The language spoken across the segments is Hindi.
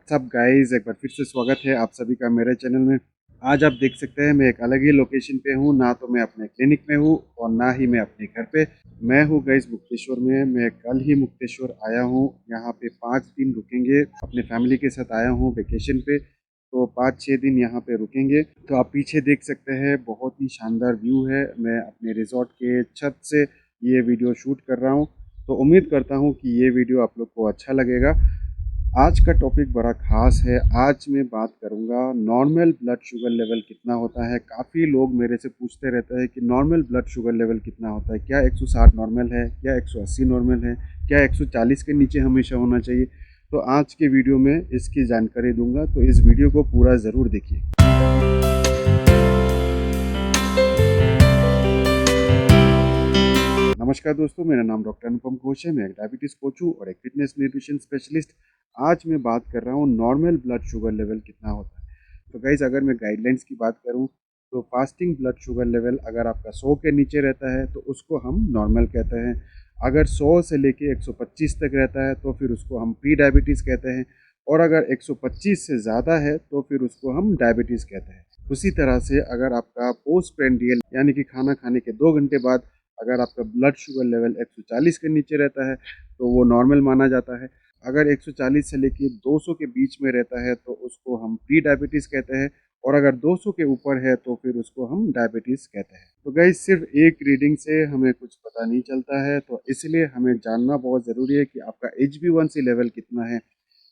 सब गाइस एक बार फिर से स्वागत है आप सभी का मेरे चैनल में। आज आप देख सकते हैं मैं एक अलग ही लोकेशन पे हूँ, ना तो मैं अपने क्लिनिक में हूँ और ना ही मैं अपने घर पे। मैं हूँ गाइस मुक्तेश्वर में। मैं कल ही मुक्तेश्वर आया हूँ। यहाँ पे 5 दिन रुकेंगे, अपने फैमिली के साथ आया हूँ वेकेशन पे। तो 5-6 दिन यहाँ पे रुकेंगे। तो आप पीछे देख सकते हैं बहुत ही शानदार व्यू है। मैं अपने रिजॉर्ट के छत से ये वीडियो शूट कर रहा हूँ। तो उम्मीद करता हूँ कि ये वीडियो आप लोग को अच्छा लगेगा। आज का टॉपिक बड़ा खास है। आज मैं बात करूंगा नॉर्मल ब्लड शुगर लेवल कितना होता है। काफ़ी लोग मेरे से पूछते रहते हैं कि नॉर्मल ब्लड शुगर लेवल कितना होता है, क्या 160 नॉर्मल है, क्या 180 नॉर्मल है, क्या 140 के नीचे हमेशा होना चाहिए। तो आज के वीडियो में इसकी जानकारी दूंगा, तो इस वीडियो को पूरा ज़रूर देखिए। नमस्कार दोस्तों, मेरा नाम डॉक्टर अनुपम घोष है। मैं एक डायबिटीज़ कोच हूँ और एक फिटनेस न्यूट्रिशन स्पेशलिस्ट। आज मैं बात कर रहा हूँ नॉर्मल ब्लड शुगर लेवल कितना होता है। तो गाइज, अगर मैं गाइडलाइंस की बात करूँ तो फास्टिंग ब्लड शुगर लेवल अगर आपका 100 के नीचे रहता है तो उसको हम नॉर्मल कहते हैं। अगर 100 से लेके 125 तक रहता है तो फिर उसको हम प्री डायबिटीज़ कहते हैं। और अगर 125 से ज़्यादा है तो फिर उसको हम डायबिटीज़ कहते हैं। उसी तरह से अगर आपका पोस्ट प्रेंडियल यानी कि खाना खाने के 2 घंटे बाद अगर आपका ब्लड शुगर लेवल 140 के नीचे रहता है तो वो नॉर्मल माना जाता है। अगर 140 से लेके 200 के बीच में रहता है तो उसको हम प्री डायबिटीज़ कहते हैं। और अगर 200 के ऊपर है तो फिर उसको हम डायबिटीज़ कहते हैं। तो गाइस, सिर्फ एक रीडिंग से हमें कुछ पता नहीं चलता है, तो इसलिए हमें जानना बहुत ज़रूरी है कि आपका HbA1c लेवल कितना है।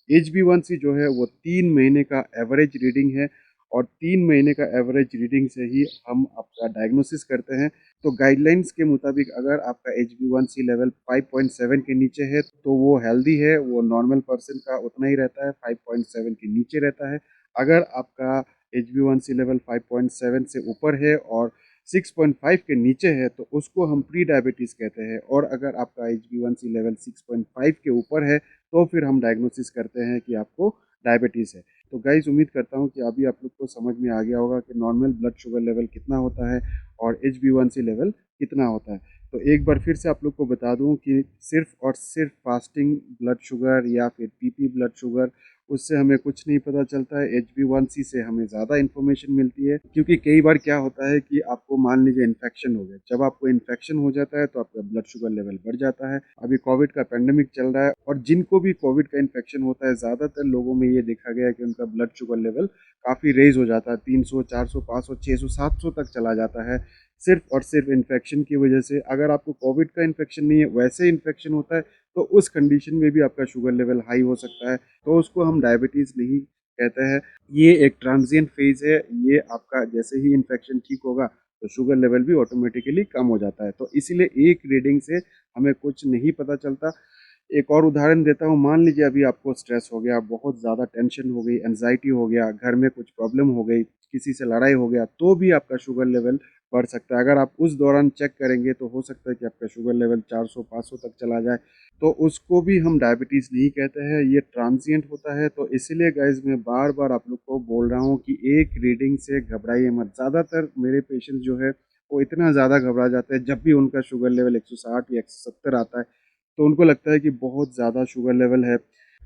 HbA1c जो है वो 3 महीने का एवरेज रीडिंग है और 3 महीने का एवरेज रीडिंग से ही हम आपका डायग्नोसिस करते हैं। तो गाइडलाइंस के मुताबिक अगर आपका HbA1c लेवल 5.7 के नीचे है तो वो हेल्दी है, वो नॉर्मल पर्सन का उतना ही रहता है, 5.7 के नीचे रहता है। अगर आपका HbA1c लेवल 5.7 से ऊपर है और 6.5 के नीचे है तो उसको हम प्री डायबिटीज़ कहते हैं। और अगर आपका HbA1c लेवल 6.5 के ऊपर है तो फिर हम डायग्नोसिस करते हैं कि आपको डायबिटीज़ है। तो गाइस, उम्मीद करता हूँ कि अभी आप लोग को समझ में आ गया होगा कि नॉर्मल ब्लड शुगर लेवल कितना होता है और HbA1c लेवल कितना होता है। तो एक बार फिर से आप लोग को बता दूं कि सिर्फ और सिर्फ फास्टिंग ब्लड शुगर या फिर पीपी ब्लड शुगर, उससे हमें कुछ नहीं पता चलता है। HbA1c से हमें ज़्यादा इन्फॉर्मेशन मिलती है, क्योंकि कई बार क्या होता है कि आपको मान लीजिए इन्फेक्शन हो गया। जब आपको इन्फेक्शन हो जाता है तो आपका ब्लड शुगर लेवल बढ़ जाता है। अभी कोविड का पेंडेमिक चल रहा है और जिनको भी कोविड का इन्फेक्शन होता है ज़्यादातर लोगों में ये देखा गया है कि उनका ब्लड शुगर लेवल काफ़ी रेज हो जाता है, 300, 400, 500, 600, 700 तक चला जाता है, सिर्फ और सिर्फ इन्फेक्शन की वजह से। अगर आपको कोविड का इन्फेक्शन नहीं है, वैसे इन्फेक्शन होता है, तो उस कंडीशन में भी आपका शुगर लेवल हाई हो सकता है, तो उसको हम डायबिटीज़ नहीं कहते हैं। ये एक ट्रांजिएंट फेज है। ये आपका जैसे ही इन्फेक्शन ठीक होगा तो शुगर लेवल भी ऑटोमेटिकली कम हो जाता है। तो इसीलिए एक रीडिंग से हमें कुछ नहीं पता चलता। एक और उदाहरण देता हूँ। मान लीजिए अभी आपको स्ट्रेस हो गया, बहुत ज़्यादा टेंशन हो गई, एनजाइटी हो गया, घर में कुछ प्रॉब्लम हो गई, किसी से लड़ाई हो गया, तो भी आपका शुगर लेवल बढ़ सकता है। अगर आप उस दौरान चेक करेंगे तो हो सकता है कि आपका शुगर लेवल 400-500 तक चला जाए, तो उसको भी हम डायबिटीज़ नहीं कहते हैं। ये ट्रांजिएंट होता है। तो इसीलिए गाइज मैं बार बार आप लोग को बोल रहा हूँ कि एक रीडिंग से घबराइए मत। ज़्यादातर मेरे पेशेंट जो है वो इतना ज़्यादा घबरा जाते हैं जब भी उनका शुगर लेवल 160 या 170 आता है, तो उनको लगता है कि बहुत ज़्यादा शुगर लेवल है,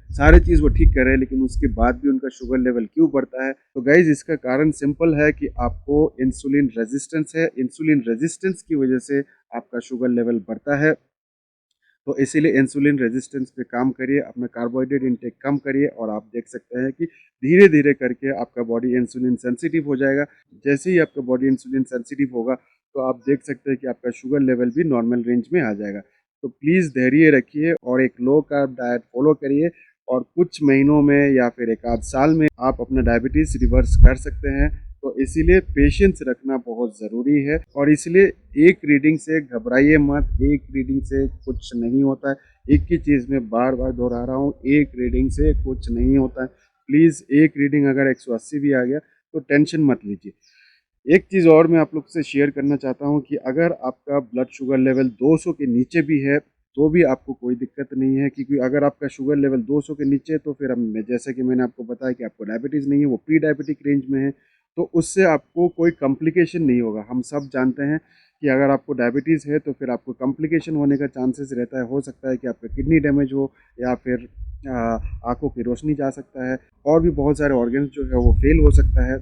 सारे चीज़ वो ठीक कर रहे हैं, लेकिन उसके बाद भी उनका शुगर लेवल क्यों बढ़ता है। तो गाइज, इसका कारण सिंपल है कि आपको इंसुलिन रेजिस्टेंस है। इंसुलिन रेजिस्टेंस की वजह से आपका शुगर लेवल बढ़ता है। तो इसीलिए इंसुलिन रेजिस्टेंस पे काम करिए, अपना कार्बोहाइड्रेट इंटेक कम करिए और आप देख सकते हैं कि धीरे धीरे करके आपका बॉडी इंसुलिन सेंसिटिव हो जाएगा। जैसे ही आपका बॉडी इंसुलिन सेंसिटिव होगा तो आप देख सकते हैं कि आपका शुगर लेवल भी नॉर्मल रेंज में आ जाएगा। तो प्लीज़ धैर्य रखिए और एक लो कार्ब डाइट फॉलो करिए और कुछ महीनों में या फिर एक आध साल में आप अपना डायबिटीज़ रिवर्स कर सकते हैं। तो इसीलिए पेशेंस रखना बहुत ज़रूरी है और इसलिए एक रीडिंग से घबराइए मत। एक रीडिंग से कुछ नहीं होता है। एक ही चीज़ में बार बार दोहरा रहा हूँ, एक रीडिंग से कुछ नहीं होता है। प्लीज़, एक रीडिंग अगर 180 भी आ गया तो टेंशन मत लीजिए। एक चीज़ और मैं आप लोग से शेयर करना चाहता हूँ कि अगर आपका ब्लड शुगर लेवल 200 के नीचे भी है तो भी आपको कोई दिक्कत नहीं है, क्योंकि अगर आपका शुगर लेवल 200 के नीचे है तो फिर हम जैसे कि मैंने आपको बताया कि आपको डायबिटीज़ नहीं है, वो प्री डायबिटिक रेंज में है। तो उससे आपको कोई कॉम्प्लिकेशन नहीं होगा। हम सब जानते हैं कि अगर आपको डायबिटीज़ है तो फिर आपको कॉम्प्लिकेशन होने का चांसेस रहता है। हो सकता है कि आपका किडनी डैमेज हो या फिर आँखों की रोशनी जा सकता है और भी बहुत सारे ऑर्गन्स जो है वो फेल हो सकता है।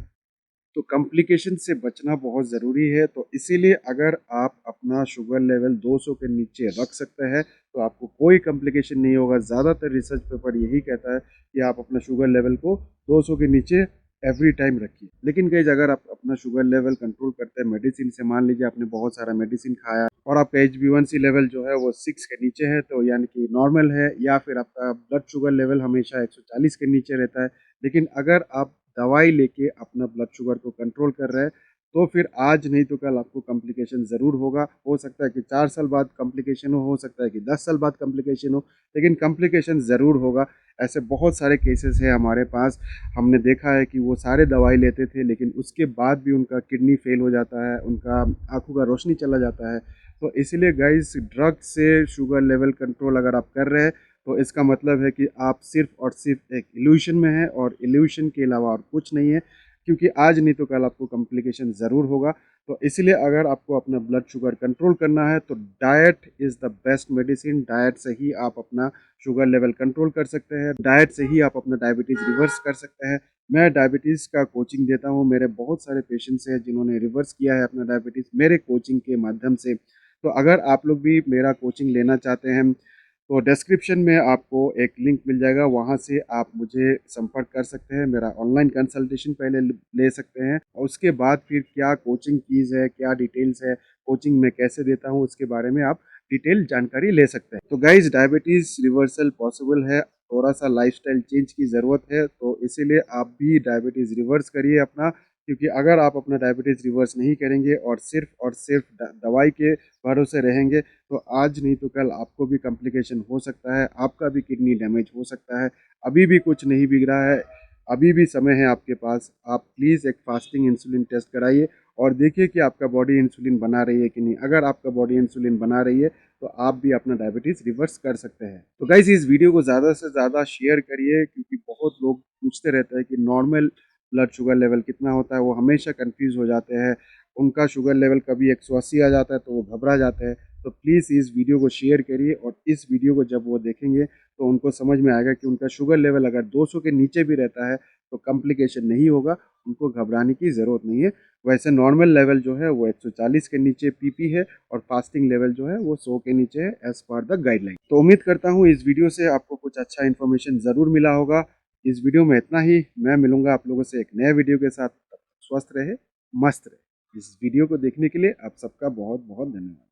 तो कॉम्प्लिकेशन से बचना बहुत ज़रूरी है। तो इसीलिए अगर आप अपना शुगर लेवल 200 के नीचे रख सकते हैं तो आपको कोई कॉम्प्लिकेशन नहीं होगा। ज़्यादातर रिसर्च पेपर यही कहता है कि आप अपना शुगर लेवल को 200 के नीचे एवरी टाइम रखिए। लेकिन गाइस अगर आप अपना शुगर लेवल कंट्रोल करते हैं मेडिसिन से, मान लीजिए आपने बहुत सारा मेडिसिन खाया और आपका HbA1c लेवल जो है वो 6 के नीचे है तो यानी कि नॉर्मल है, या फिर आपका ब्लड शुगर लेवल हमेशा 140 के नीचे रहता है, लेकिन अगर आप दवाई लेके अपना ब्लड शुगर को कंट्रोल कर रहे हैं तो फिर आज नहीं तो कल आपको कॉम्प्लिकेशन ज़रूर होगा। हो सकता है कि 4 साल बाद कॉम्प्लिकेशन हो सकता है कि 10 साल बाद कॉम्प्लिकेशन हो, लेकिन कॉम्प्लिकेशन ज़रूर होगा। ऐसे बहुत सारे केसेस हैं हमारे पास। हमने देखा है कि वो सारे दवाई लेते थे लेकिन उसके बाद भी उनका किडनी फेल हो जाता है, उनका आँखों का रोशनी चला जाता है। तो इसीलिए गाइस ड्रग से शुगर लेवल कंट्रोल अगर आप कर रहे हैं तो इसका मतलब है कि आप सिर्फ और सिर्फ एक इल्यूशन में हैं और इल्यूशन के अलावा और कुछ नहीं है, क्योंकि आज नहीं तो कल आपको कॉम्प्लिकेशन ज़रूर होगा। तो इसलिए अगर आपको अपना ब्लड शुगर कंट्रोल करना है तो diet is the best medicine. Diet से ही आप अपना शुगर लेवल कंट्रोल कर सकते हैं, डाइट से ही आप अपना डायबिटीज़ रिवर्स कर सकते हैं। मैं डायबिटीज़ का कोचिंग देता हूँ, मेरे बहुत सारे पेशेंट्स हैं जिन्होंने रिवर्स किया है अपना डायबिटीज़ मेरे कोचिंग के माध्यम से। तो अगर आप लोग भी मेरा कोचिंग लेना चाहते हैं तो डिस्क्रिप्शन में आपको एक लिंक मिल जाएगा, वहाँ से आप मुझे संपर्क कर सकते हैं। मेरा ऑनलाइन कंसल्टेशन पहले ले सकते हैं और उसके बाद फिर क्या कोचिंग फीस है, क्या डिटेल्स है, कोचिंग मैं कैसे देता हूँ, उसके बारे में आप डिटेल जानकारी ले सकते हैं। तो गाइज डायबिटीज़ रिवर्सल पॉसिबल है, थोड़ा सा लाइफस्टाइल चेंज की ज़रूरत है। तो इसीलिए आप भी डायबिटीज़ रिवर्स करिए अपना, क्योंकि अगर आप अपना डायबिटीज़ रिवर्स नहीं करेंगे और सिर्फ दवाई के भरोसे रहेंगे तो आज नहीं तो कल आपको भी कॉम्प्लिकेशन हो सकता है, आपका भी किडनी डैमेज हो सकता है। अभी भी कुछ नहीं बिगड़ा है, अभी भी समय है आपके पास। आप प्लीज़ एक फास्टिंग इंसुलिन टेस्ट कराइए और देखिए कि आपका बॉडी इंसुलिन बना रही है कि नहीं। अगर आपका बॉडी इंसुलिन बना रही है तो आप भी अपना डायबिटीज़ रिवर्स कर सकते हैं। तो गाइज़ इस वीडियो को ज़्यादा से ज़्यादा शेयर करिए, क्योंकि बहुत लोग पूछते रहते हैं कि नॉर्मल ब्लड शुगर लेवल कितना होता है, वो हमेशा कंफ्यूज हो जाते हैं। उनका शुगर लेवल कभी 180 आ जाता है तो वो घबरा जाते हैं। तो प्लीज़ इस वीडियो को शेयर करिए और इस वीडियो को जब वो देखेंगे तो उनको समझ में आएगा कि उनका शुगर लेवल अगर 200 के नीचे भी रहता है तो कॉम्प्लिकेशन नहीं होगा, उनको घबराने की ज़रूरत नहीं है। वैसे नॉर्मल लेवल जो है वो 140 के नीचे पीपी है और फास्टिंग लेवल जो है वो 100 के नीचे है एज़ पर द गाइडलाइन। तो उम्मीद करता हूँ इस वीडियो से आपको कुछ अच्छा इन्फॉर्मेशन ज़रूर मिला होगा। इस वीडियो में इतना ही। मैं मिलूंगा आप लोगों से एक नए वीडियो के साथ। तब तक स्वस्थ रहे, मस्त रहे। इस वीडियो को देखने के लिए आप सबका बहुत बहुत धन्यवाद।